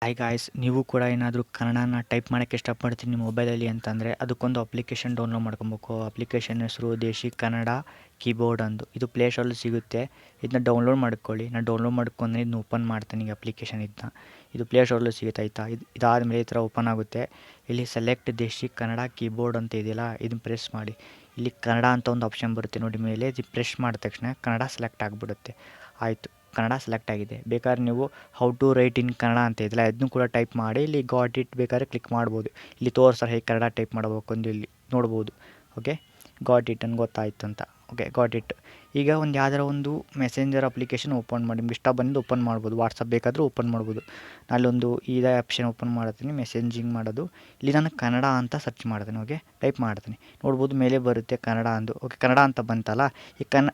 Hi guys, ನೀವು ಕೂಡ ಏನಾದರೂ ಕನ್ನಡನ ಟೈಪ್ ಮಾಡೋಕ್ಕೆ ಇಷ್ಟಪಡ್ತೀನಿ ನಿಮ್ಮ ಮೊಬೈಲಲ್ಲಿ ಅಂತಂದರೆ ಅದಕ್ಕೊಂದು ಅಪ್ಲಿಕೇಶನ್ ಡೌನ್ಲೋಡ್ ಮಾಡ್ಕೊಬೇಕು. ಅಪ್ಲಿಕೇಶನ್ ಹೆಸರು ದೇಶಿ ಕನ್ನಡ ಕೀಬೋರ್ಡ್ ಅಂದು. ಇದು ಪ್ಲೇಸ್ಟೋರಲ್ಲಿ ಸಿಗುತ್ತೆ. ಇದನ್ನ ಡೌನ್ಲೋಡ್ ಮಾಡ್ಕೊಳ್ಳಿ. ನಾನು ಡೌನ್ಲೋಡ್ ಮಾಡ್ಕೊಂಡು ಇದನ್ನ ಓಪನ್ ಮಾಡ್ತೀನಿ. ಈಗ ಅಪ್ಲಿಕೇಶನ್ ಇದನ್ನ ಇದು ಪ್ಲೇಸ್ಟೋರಲ್ಲಿ ಸಿಗುತ್ತೆ ಆಯಿತಾ. ಇದಾದಮೇಲೆ ಈ ಥರ ಓಪನ್ ಆಗುತ್ತೆ. ಇಲ್ಲಿ ಸೆಲೆಕ್ಟ್ ದೇಶಿ ಕನ್ನಡ ಕೀಬೋರ್ಡ್ ಅಂತ ಇದೆಯಲ್ಲ, ಇದನ್ನ ಪ್ರೆಸ್ ಮಾಡಿ. ಇಲ್ಲಿ ಕನ್ನಡ ಅಂತ ಒಂದು ಆಪ್ಷನ್ ಬರುತ್ತೆ ನೋಡಿ ಮೇಲೆ. ಇದು ಪ್ರೆಸ್ ಮಾಡಿದ ತಕ್ಷಣ ಕನ್ನಡ ಸೆಲೆಕ್ಟ್ ಆಗಿಬಿಡುತ್ತೆ. ಆಯಿತು, ಕನ್ನಡ ಸೆಲೆಕ್ಟ್ ಆಗಿದೆ. ಬೇಕಾದ್ರೆ ನೀವು ಹೌ ಟು ರೈಟ್ ಇನ್ ಕನ್ನಡ ಅಂತ ಇದೆಯಲ್ಲ, ಅದನ್ನು ಕೂಡ ಟೈಪ್ ಮಾಡಿ ಇಲ್ಲಿ ಗಾಟ್ ಇಟ್ ಬೇಕಾದ್ರೆ ಕ್ಲಿಕ್ ಮಾಡ್ಬೋದು. ಇಲ್ಲಿ ತೋರಿಸ್ತಾರೆ ಹೇಗೆ ಕನ್ನಡ ಟೈಪ್ ಮಾಡಬೇಕು ಅಂತ ಇಲ್ಲಿ ನೋಡ್ಬೋದು. ಓಕೆ, ಗಾಟ್ ಇಟ್ ಅಂತ ಗೊತ್ತಾಯ್ತು ಅಂತ. Okay, got it. ಈಗ ಒಂದು ಯಾವ್ದಾರ ಒಂದು ಮೆಸೆಂಜರ್ ಅಪ್ಲಿಕೇಶನ್ ಓಪನ್ ಮಾಡಿ, ನಿಮ್ಗೆ ಇಷ್ಟ ಬಂದು ಓಪನ್ ಮಾಡ್ಬೋದು. ವಾಟ್ಸಪ್ ಬೇಕಾದರೂ ಓಪನ್ ಮಾಡ್ಬೋದು. ನಾನೊಂದು ಇದೇ ಆಪ್ಷನ್ ಓಪನ್ ಮಾಡ್ತೀನಿ, ಮೆಸೇಜಿಂಗ್ ಮಾಡೋದು. ಇಲ್ಲಿ ನಾನು ಕನ್ನಡ ಅಂತ ಸರ್ಚ್ ಮಾಡ್ತೀನಿ. ಓಕೆ, ಟೈಪ್ ಮಾಡ್ತೀನಿ. ನೋಡ್ಬೋದು ಮೇಲೆ ಬರುತ್ತೆ ಕನ್ನಡ ಅಂದು. ಓಕೆ, ಕನ್ನಡ ಅಂತ ಬಂತಲ್ಲ,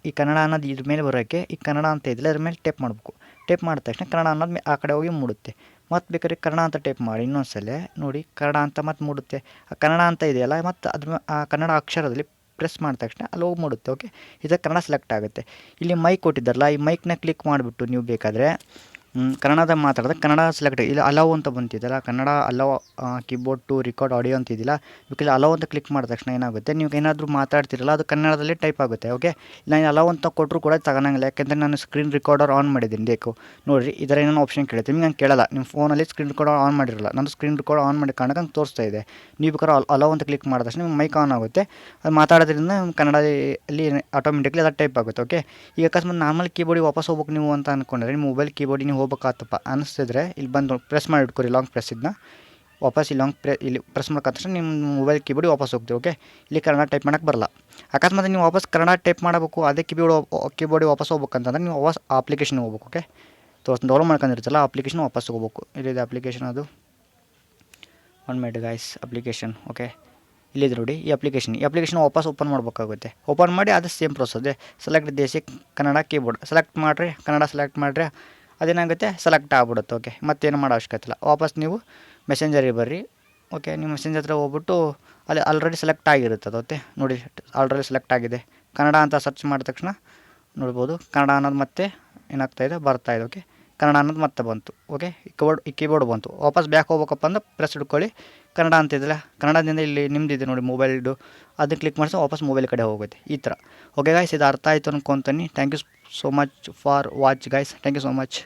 ಈ ಕನ್ನಡ ಅನ್ನೋದು ಇದ್ರ ಮೇಲೆ ಬರೋಕ್ಕೆ ಈ ಕನ್ನಡ ಅಂತ ಇದ್ದಿಲ್ಲ ಅದ್ರ ಮೇಲೆ ಟೈಪ್ ಮಾಡಬೇಕು. ಟೈಪ್ ಮಾಡಿದ ತಕ್ಷಣ ಕನ್ನಡ ಅನ್ನೋದು ಆ ಕಡೆ ಹೋಗಿ ಮೂಡುತ್ತೆ. ಮತ್ತು ಬೇಕಾದ್ರೆ ಕನ್ನಡ ಅಂತ ಟೈಪ್ ಮಾಡಿ ಇನ್ನೊಂದು ಸಲ ನೋಡಿ, ಕನ್ನಡ ಅಂತ ಮತ್ತೆ ಮೂಡುತ್ತೆ. ಆ ಕನ್ನಡ ಅಂತ ಇದೆಯಲ್ಲ, ಮತ್ತು ಅದ್ರ ಆ ಕನ್ನಡ ಅಕ್ಷರದಲ್ಲಿ ಪ್ರೆಸ್ ಮಾಡಿದ ತಕ್ಷಣ ಅಲ್ಲಿ ಹೋಗಿ ಮೂಡುತ್ತೆ. ಓಕೆ, ಇದಕ್ಕೆ ಕನ್ನಡ ಸೆಲೆಕ್ಟ್ ಆಗುತ್ತೆ. ಇಲ್ಲಿ ಮೈಕ್ ಕೊಟ್ಟಿದ್ದಾರಲ್ಲ, ಈ ಮೈಕ್ನ ಕ್ಲಿಕ್ ಮಾಡಿಬಿಟ್ಟು ನೀವು ಬೇಕಾದರೆ ಕನ್ನಡದ ಮಾತಾಡಿದ್ರೆ ಕನ್ನಡ ಸೆಲೆಕ್ಟ್ ಇಲ್ಲ. ಅಲೋ ಅಂತ ಬಂತಿದ್ದಲ್ಲ, Kannada allow keyboard to record audio ಅಂತಿದ್ದಿಲ್ಲ, ಬೇಕಾದ್ರೆ ಅಲೋ ಅಂತ ಕ್ಲಿಕ್ ಮಾಡಿದ ತಕ್ಷಣ ಏನಾಗುತ್ತೆ, ನೀವು ಏನಾದರೂ ಮಾತಾಡ್ತಿರಲ್ಲ ಅದು ಕನ್ನಡದಲ್ಲಿ ಟೈಪ್ ಆಗುತ್ತೆ. ಓಕೆ, ನಾನು ಅಲೋ ಅಂತ ಕೊಟ್ಟರು ಕೂಡ ತಗೊಳಂಗಿಲ್ಲ, ಯಾಕೆಂದರೆ ನಾನು ಸ್ಕ್ರೀನ್ ರೆಕಾರ್ಡರ್ ಆನ್ ಮಾಡಿದ್ದೀನಿ. ಬೇಕು ನೋಡಿರಿ, ಇದರ ಏನೋ ಆಪ್ಷನ್ ಕೇಳ್ತೀನಿ, ನಾನು ಕೇಳಲ್ಲ. ನಿಮ್ಮ ಫೋನಲ್ಲಿ ಸ್ಕ್ರೀನ್ ರೆಕಾರ್ಡರ್ ಆನ್ ಮಾಡಿರಲ್ಲ, ನಾನು ಸ್ಕ್ರೀನ್ ರೆಕಾರ್ಡ್ ಆನ್ ಮಾಡಿ ಕಾರಣಕ್ಕೆ ನಂಗೆ ತೋರಿಸ್ತಾ ಇದೆ. ನೀವು ಬೇಕಾದ್ರೆ ಅಲೋ ಅಂತ ಕ್ಲಿಕ್ ಮಾಡಿದ ತಕ್ಷಣ ನಿಮ್ಮ ಮೈಕ್ ಆನ್ ಆಗುತ್ತೆ. ಅದು ಮಾತಾಡೋದ್ರಿಂದ ಕನ್ನಡದಲ್ಲಿ ಆಟೋಮೆಟಿಕ್ಲಿ ಅದು ಟೈಪ್ ಆಗುತ್ತೆ. ಓಕೆ, ಈಗ ಅಕಸ್ಮಾತ್ ನಾರ್ಮಲ್ ಕೀಬೋರ್ಡಿಗೆ ವಾಪಸ್ ಹೋಗ್ಬೇಕು ನೀವು ಅಂತ ಅಂದ್ಕೊಂಡ್ರೆ, ನಿಮ್ಮ ಮೊಬೈಲ್ ಕೀಬೋರ್ಡಿಗೆ ನೀವು ಹೋಗ್ಬೇಕಾತಪ್ಪ ಅನಿಸ್ತಿದ್ರೆ ಇಲ್ಲಿ ಬಂದು ಪ್ರೆಸ್ ಮಾಡಿ ಇಟ್ಕೊರಿ, ಲಾಂಗ್ ಪ್ರೆಸ್ ಇದನ್ನ ವಾಪಸ್ ಇಲ್ಲಿ ಪ್ರೆಸ್ ಮಾಡೋಕೆ ತಕ್ಷಣ ನಿಮ್ಮ ಮೊಬೈಲ್ ಕೀಬೋರ್ಡಿಗೆ ವಾಪಸ್ ಹೋಗ್ತೀವಿ. ಓಕೆ, ಇಲ್ಲಿ ಕನ್ನಡ ಟೈಪ್ ಮಾಡೋಕ್ಕೆ ಬರಲ್ಲ. ಅಕಸ್ಮಾತ್ ನೀವು ವಾಪಸ್ ಕನ್ನಡ ಟೈಪ್ ಮಾಡಬೇಕು, ಅದೇ ಕೀಬೋರ್ಡಿಗೆ ವಾಪಸ್ ಹೋಗ್ಬೇಕಂತಂದ್ರೆ ನೀವು ವಾಪಸ್ ಅಪ್ಲಿಕೇಶನ್ ಹೋಗ್ಬೇಕು. ಓಕೆ, ಡೌನ್ಲೋಡ್ ಮಾಡ್ಕೊಂಡಿರ್ತಲ್ಲ ಅಪ್ಲಿಕೇಶನ್ ವಾಪಸ್ ಹೋಗ್ಬೇಕು. ಇಲ್ಲಿದೆ ಅಪ್ಲಿಕೇಶನ್, ಅದು one minute guys. Application okay ಇಲ್ಲಿದೆ ನೋಡಿ. ಈ ಅಪ್ಲಿಕೇಶನ್ ವಾಪಸ್ ಓಪನ್ ಮಾಡಬೇಕಾಗುತ್ತೆ. ಓಪನ್ ಮಾಡಿ ಅದು ಸೇಮ್ ಪ್ರೊಸೆಸ್. ಸೆಲೆಕ್ಟ್ ದೇಶಿ ಕನ್ನಡ ಕೀಬೋರ್ಡ್ ಸೆಲೆಕ್ಟ್ ಮಾಡಿರಿ, ಕನ್ನಡ ಸೆಲೆಕ್ಟ್ ಮಾಡಿರಿ, ಅದೇನಾಗುತ್ತೆ ಸೆಲೆಕ್ಟ್ ಆಗ್ಬಿಡುತ್ತೆ. ಓಕೆ, ಮತ್ತೇನು ಮಾಡೋ ಅವಶ್ಯಕತೆ ಇಲ್ಲ. ವಾಪಸ್ ನೀವು ಮೆಸೆಂಜರಿಗೆ ಬರ್ರಿ. ಓಕೆ, ನೀವು ಮೆಸೆಂಜರ್ ಹತ್ರ ಹೋಗ್ಬಿಟ್ಟು ಅಲ್ಲಿ ಆಲ್ರೆಡಿ ಸೆಲೆಕ್ಟ್ ಆಗಿರುತ್ತೆ ಅದು. ಓಕೆ ನೋಡಿ, ಆಲ್ರೆಡಿ ಸೆಲೆಕ್ಟ್ ಆಗಿದೆ. ಕನ್ನಡ ಅಂತ ಸರ್ಚ್ ಮಾಡಿದ ತಕ್ಷಣ ನೋಡ್ಬೋದು ಕನ್ನಡ ಅನ್ನೋದು ಮತ್ತೆ ಏನಾಗ್ತಾಯಿದೆ, ಬರ್ತಾಯಿದೆ. ಓಕೆ, ಕನ್ನಡ ಅನ್ನೋದು ಮತ್ತೆ ಬಂತು. ಓಕೆ, ಈ ಕೀಬೋರ್ಡ್ ಬಂತು. ವಾಪಸ್ ಬ್ಯಾಕ್ ಹೋಗ್ಬೇಕಪ್ಪ ಅಂದ್ರೆ ಪ್ರೆಸ್ ಹಿಡ್ಕೊಳ್ಳಿ, ಕನ್ನಡ ಅಂತಿದ್ದಿಲ್ಲ, ಕನ್ನಡದಿಂದ ಇಲ್ಲಿ ನಿಮ್ಮದಿದೆ ನೋಡಿ ಮೊಬೈಲ್ದು, ಅದನ್ನು ಕ್ಲಿಕ್ ಮಾಡಿಸಿ ವಾಪಸ್ ಮೊಬೈಲ್ ಕಡೆ ಹೋಗುತ್ತೆ ಈ ಥರ. ಓಕೆ ಗಾಯ್ಸ್, ಇದು ಅರ್ಥ ಆಯಿತು ಅನ್ಕೊತೀನಿ. Thank you so much for watch guys. Thank you so much.